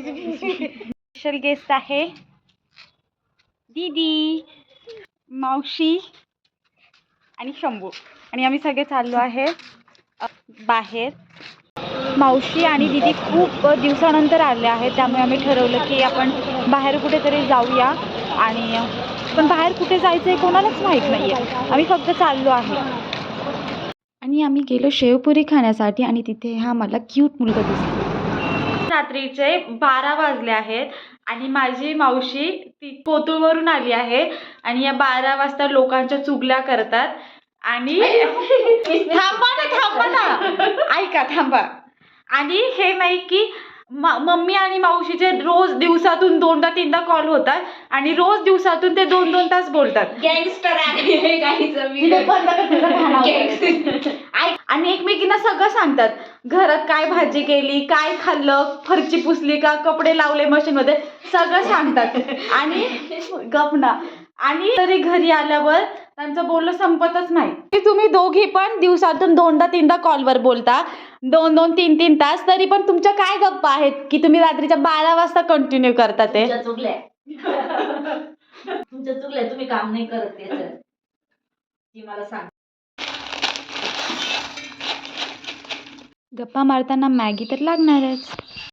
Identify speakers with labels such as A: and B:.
A: Special guest आहे दीदी, मावशी आणि शंभू. आणि आम्ही सगळे चाललो आहे बाहेर. मावशी आणि दीदी खूप दिवसानंतर आले आहेत, त्यामुळे आम्ही ठरवलं की आपण बाहेर कुठेतरी जाऊया. आणि पण बाहेर कुठे जायचं आहे कोणालाच माहीत नाही आहे, आम्ही फक्त चाललो आहे. आणि आम्ही गेलो शेवपुरी खाण्यासाठी आणि तिथे हा मला क्यूट मुलगा दिसला. रात्रीचे 12 वाजले आहेत आणि माझी मावशी ती पोतूळवरून आली आहे आणि या 12 वाजता लोकांच्या चुगल्या करतात. आणि थांबा ना, ऐका, थांबा. आणि हे नाही की मम्मी आणि मावशीचे रोज दिवसातून 2दा-3दा कॉल होतात आणि रोज दिवसातून ते 2-2 तास बोलतात. गँगस्टर आहे आणि एकमेकींना सगळं सांगतात. घरात काय भाजी केली, काय खाल्लं, फरची पुसली का, कपडे लावले मशीनमध्ये, सगळं सांगतात. आणि गपना. आणि तरी घरी आल्यावर त्यांचं बोलणं संपतच नाही. तुम्ही दोघी पण दिवसातून 2दा-3दा कॉलवर बोलता, 2-2, 3-3 तास, तरी पण तुमच्या काय गप्पा आहेत की तुम्ही रात्रीच्या 12 वाजता कंटिन्यू करता ते?
B: तुमच्या चुकल्या, तुम्ही काम नाही करत त्याचं, ती मला सांग.
A: गप्पा मारताना मॅगी तर लागणारच.